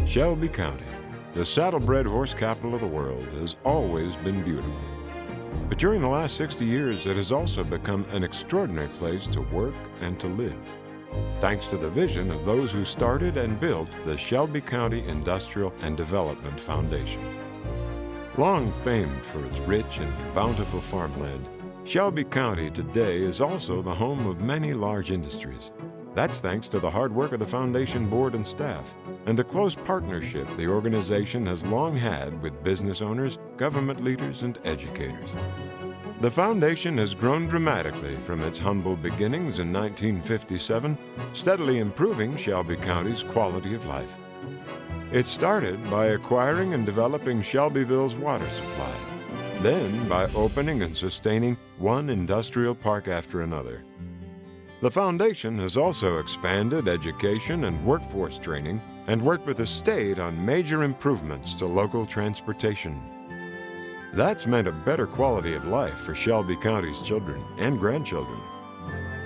Shelby County, the saddlebred horse capital of the world, has always been beautiful. But during the last 60 years, it has also become an extraordinary place to work and to live, thanks to the vision of those who started and built the Shelby County Industrial and Development Foundation. Long famed for its rich and bountiful farmland, Shelby County today is also the home of many large industries. That's thanks to the hard work of the foundation board and staff, and the close partnership the organization has long had with business owners, government leaders, and educators. The foundation has grown dramatically from its humble beginnings in 1957, steadily improving Shelby County's quality of life. It started by acquiring and developing Shelbyville's water supply, then by opening and sustaining one industrial park after another. The foundation has also expanded education and workforce training and worked with the state on major improvements to local transportation. That's meant a better quality of life for Shelby County's children and grandchildren.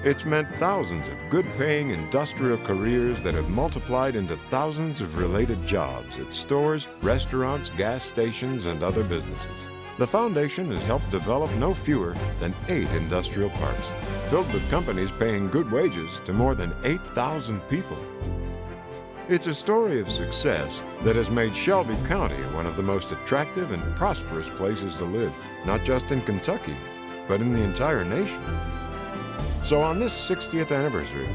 It's meant thousands of good-paying industrial careers that have multiplied into thousands of related jobs at stores, restaurants, gas stations, and other businesses. The foundation has helped develop no fewer than 8 industrial parks, filled with companies paying good wages to more than 8,000 people. It's a story of success that has made Shelby County one of the most attractive and prosperous places to live, not just in Kentucky, but in the entire nation. So on this 60th anniversary,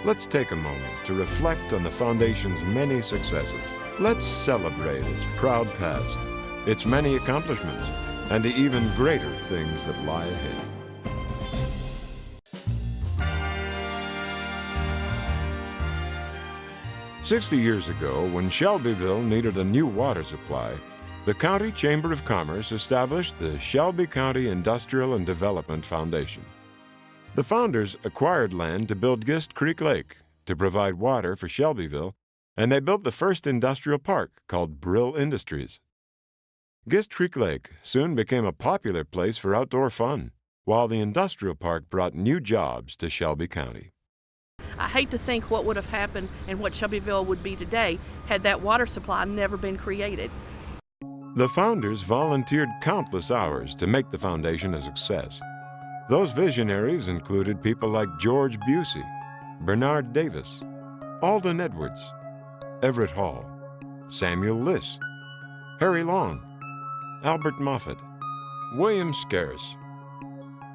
let's take a moment to reflect on the foundation's many successes. Let's celebrate its proud past, its many accomplishments, and the even greater things that lie ahead. "60 years ago, when Shelbyville needed a new water supply, the County Chamber of Commerce established the Shelby County Industrial and Development Foundation. The founders acquired land to build Gist Creek Lake to provide water for Shelbyville, and they built the first industrial park called Brill Industries. Gist Creek Lake soon became a popular place for outdoor fun, while the industrial park brought new jobs to Shelby County. I hate to think what would have happened and what Shelbyville would be today had that water supply never been created. The founders volunteered countless hours to make the foundation a success. Those visionaries included people like George Busey, Bernard Davis, Alden Edwards, Everett Hall, Samuel Liss, Harry Long, Albert Moffat, William Scarce,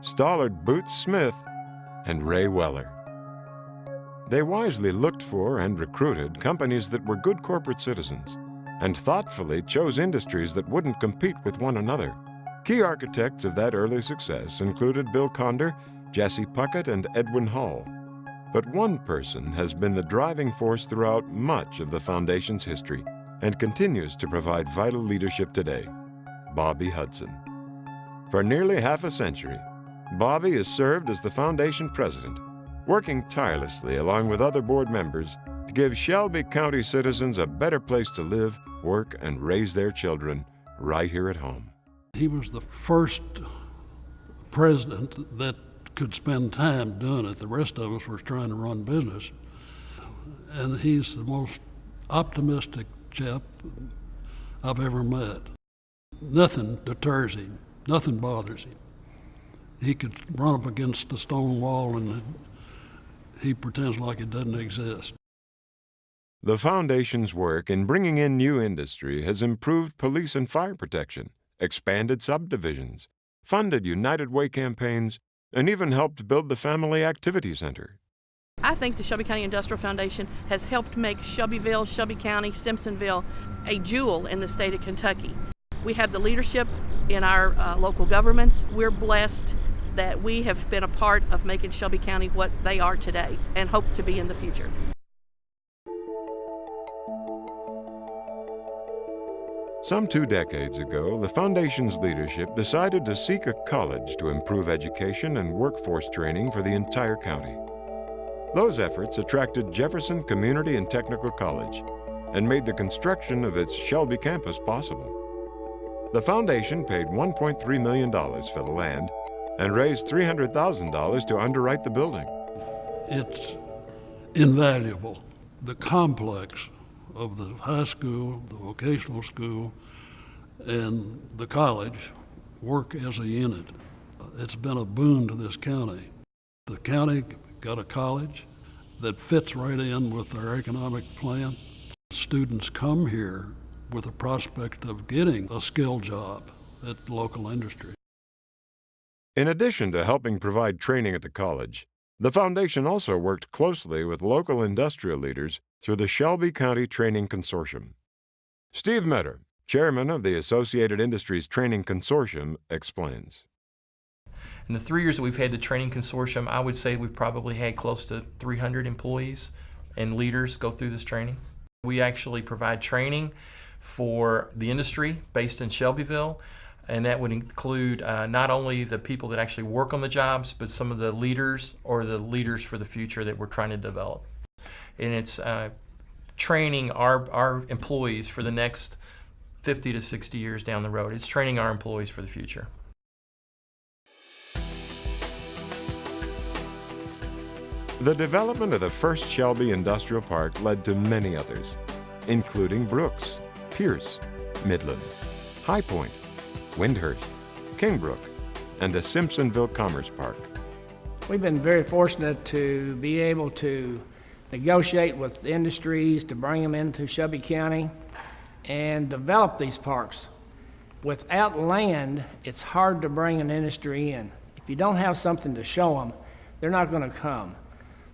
Stollard Boots Smith, and Ray Weller. They wisely looked for and recruited companies that were good corporate citizens and thoughtfully chose industries that wouldn't compete with one another. Key architects of that early success included Bill Conder, Jesse Puckett, and Edwin Hall. But one person has been the driving force throughout much of the foundation's history and continues to provide vital leadership today: Bobby Hudson. For nearly half a century, Bobby has served as the foundation president, working tirelessly along with other board members to give Shelby County citizens a better place to live, work, and raise their children right here at home. He was the first president that could spend time doing it. The rest of us were trying to run business. And he's the most optimistic chap I've ever met. Nothing deters him, nothing bothers him. He could run up against a stone wall and he pretends like it doesn't exist. The foundation's work in bringing in new industry has improved police and fire protection, expanded subdivisions, funded United Way campaigns, and even helped build the Family Activity Center. I think the Shelby County Industrial Foundation has helped make Shelbyville, Shelby County, Simpsonville a jewel in the state of Kentucky. We have the leadership in our local governments. We're blessed that we have been a part of making Shelby County what they are today and hope to be in the future. Some 2 decades ago, the foundation's leadership decided to seek a college to improve education and workforce training for the entire county. Those efforts attracted Jefferson Community and Technical College and made the construction of its Shelby campus possible. The foundation paid $1.3 million for the land and raised $300,000 to underwrite the building. It's invaluable. The complex of the high school, the vocational school, and the college work as a unit. It's been a boon to this county. The county got a college that fits right in with their economic plan. Students come here with a prospect of getting a skilled job at local industry. In addition to helping provide training at the college, the foundation also worked closely with local industrial leaders through the Shelby County Training Consortium. Steve Metter, chairman of the Associated Industries Training Consortium, explains. In the 3 years that we've had the training consortium, I would say we've probably had close to 300 employees and leaders go through this training. We actually provide training for the industry based in Shelbyville, and that would include not only the people that actually work on the jobs, but some of the leaders or the leaders for the future that we're trying to develop. And it's training our employees for the next 50 to 60 years down the road. It's training our employees for the future. The development of the first Shelby Industrial Park led to many others, including Brooks, Pierce, Midland, High Point, Windhurst, Kingbrook, and the Simpsonville Commerce Park. We've been very fortunate to be able to negotiate with industries to bring them into Shelby County and develop these parks. Without land, it's hard to bring an industry in. If you don't have something to show them, they're not going to come.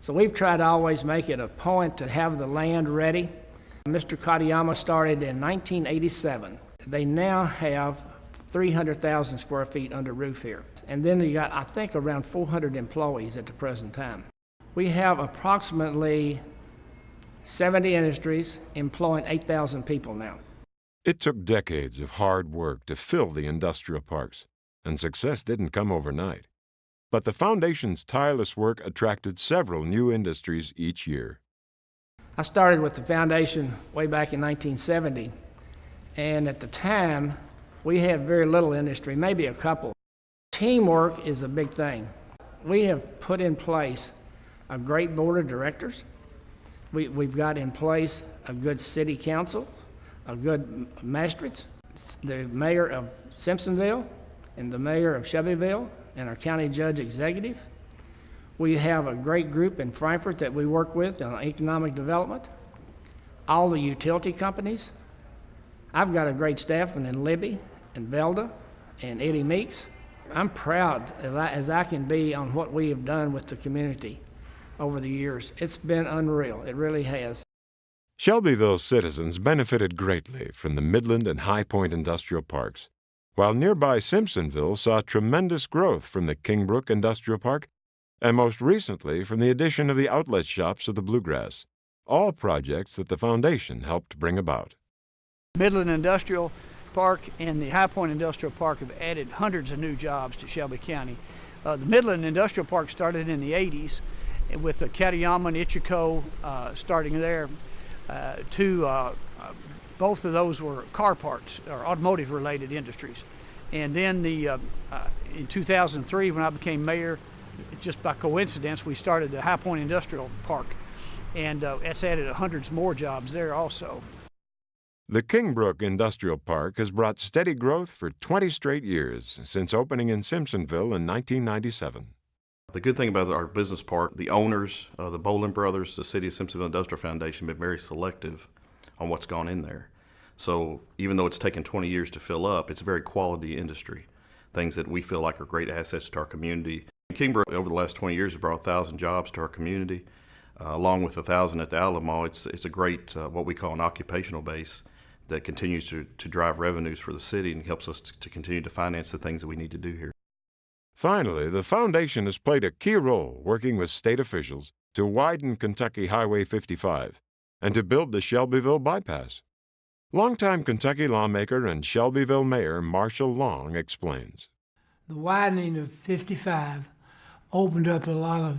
So we've tried to always make it a point to have the land ready. Mr. Katayama started in 1987. They now have 300,000 square feet under roof here. And then you got, I think, around 400 employees at the present time. We have approximately 70 industries employing 8,000 people now. It took decades of hard work to fill the industrial parks, and success didn't come overnight. But the foundation's tireless work attracted several new industries each year. I started with the foundation way back in 1970, and at the time, we had very little industry, maybe a couple. Teamwork is a big thing. We have put in place a great board of directors. We've got in place a good city council, a good magistrates, the mayor of Simpsonville and the mayor of Shelbyville, and our county judge executive. We have a great group in Frankfort that we work with on economic development. All the utility companies. I've got a great staff in Libby and Velda and Eddie Meeks. I'm proud as I can be on what we have done with the community over the years. It's been unreal. It really has. Shelbyville's citizens benefited greatly from the Midland and High Point industrial parks, while nearby Simpsonville saw tremendous growth from the Kingbrook Industrial Park and most recently from the addition of the outlet shops of the Bluegrass, all projects that the foundation helped bring about. Midland Industrial Park and the High Point Industrial Park have added hundreds of new jobs to Shelby County. The Midland Industrial Park started in the 80s with the Katayama and Ichiko starting there. Both of those were car parts or automotive related industries. And then in 2003, when I became mayor, just by coincidence, we started the High Point Industrial Park, and that's added hundreds more jobs there also. The Kingbrook Industrial Park has brought steady growth for 20 straight years since opening in Simpsonville in 1997. The good thing about our business park, the owners, the Bolin brothers, the City of Simpsonville Industrial Foundation, have been very selective on what's gone in there. So even though it's taken 20 years to fill up, it's a very quality industry, things that we feel like are great assets to our community. Kingbrook, over the last 20 years, has brought 1,000 jobs to our community, along with 1,000 at the Alamo. It's a great, what we call an occupational base that continues to drive revenues for the city and helps us to continue to finance the things that we need to do here. Finally, the foundation has played a key role working with state officials to widen Kentucky Highway 55 and to build the Shelbyville bypass. Longtime Kentucky lawmaker and Shelbyville Mayor Marshall Long explains. The widening of 55 opened up a lot of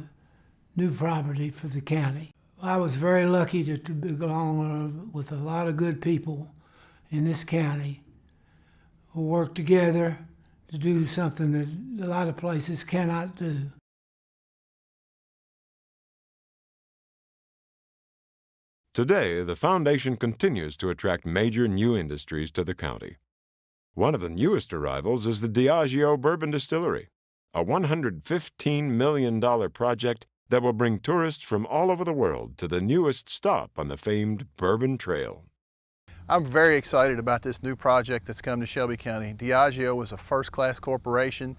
new property for the county. I was very lucky to belong with a lot of good people in this county who work together to do something that a lot of places cannot do. Today, the foundation continues to attract major new industries to the county. One of the newest arrivals is the Diageo Bourbon Distillery, a $115 million project that will bring tourists from all over the world to the newest stop on the famed Bourbon Trail. I'm very excited about this new project that's come to Shelby County. Diageo is a first-class corporation.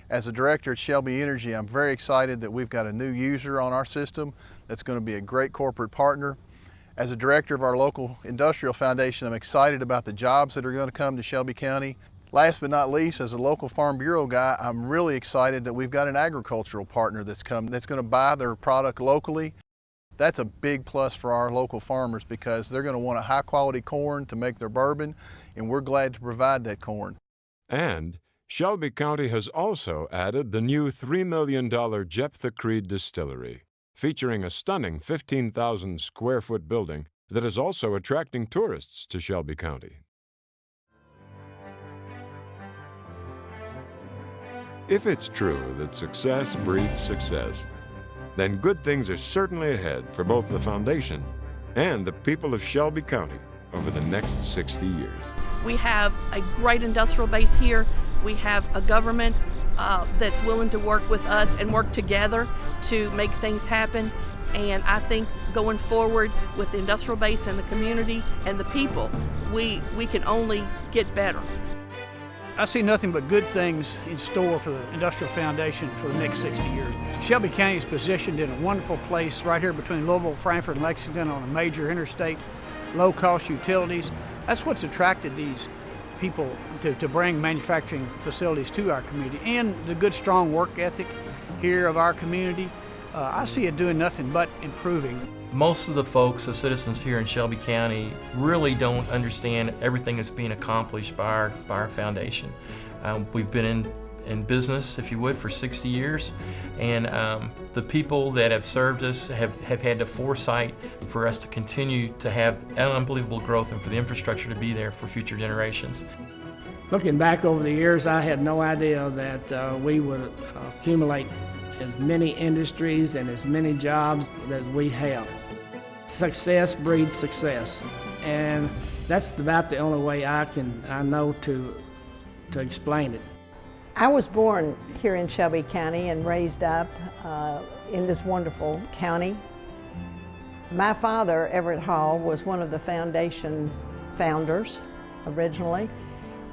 As a director at Shelby Energy, I'm very excited that we've got a new user on our system that's going to be a great corporate partner. As a director of our local industrial foundation, I'm excited about the jobs that are going to come to Shelby County. Last but not least, as a local Farm Bureau guy, I'm really excited that we've got an agricultural partner that's going to buy their product locally. That's a big plus for our local farmers because they're going to want a high quality corn to make their bourbon, and we're glad to provide that corn. And Shelby County has also added the new $3 million Jephthah Creed Distillery, featuring a stunning 15,000 square foot building that is also attracting tourists to Shelby County. If it's true that success breeds success, then good things are certainly ahead for both the foundation and the people of Shelby County over the next 60 years. We have a great industrial base here. We have a government that's willing to work with us and work together to make things happen. And I think going forward with the industrial base and the community and the people, we can only get better. I see nothing but good things in store for the Industrial Foundation for the next 60 years. Shelby County is positioned in a wonderful place right here between Louisville, Frankfort, and Lexington on a major interstate, low-cost utilities. That's what's attracted these people to bring manufacturing facilities to our community, and the good, strong work ethic here of our community. I see it doing nothing but improving. Most of the folks, the citizens here in Shelby County, really don't understand everything that's being accomplished by our foundation. We've been in business, if you would, for 60 years, and the people that have served us have had the foresight for us to continue to have unbelievable growth and for the infrastructure to be there for future generations. Looking back over the years, I had no idea that we would accumulate as many industries and as many jobs as we have. Success breeds success, and that's about the only way I know to explain it. I was born here in Shelby County and raised up in this wonderful county. My father, Everett Hall, was one of the foundation founders originally,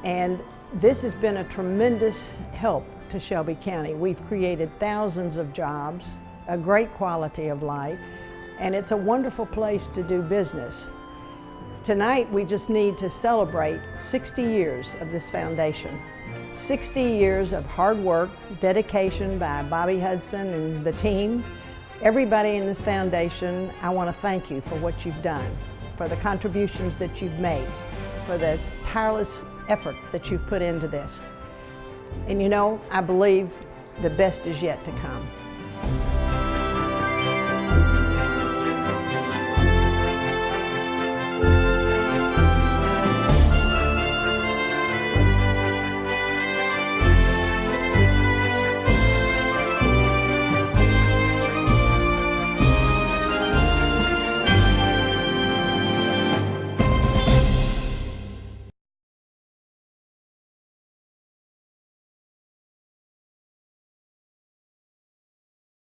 and this has been a tremendous help to Shelby County. We've created thousands of jobs, a great quality of life, and it's a wonderful place to do business. Tonight we just need to celebrate 60 years of this foundation. 60 years of hard work, dedication by Bobby Hudson and the team. Everybody in this foundation, I want to thank you for what you've done, for the contributions that you've made, for the tireless effort that you've put into this. And you know, I believe the best is yet to come.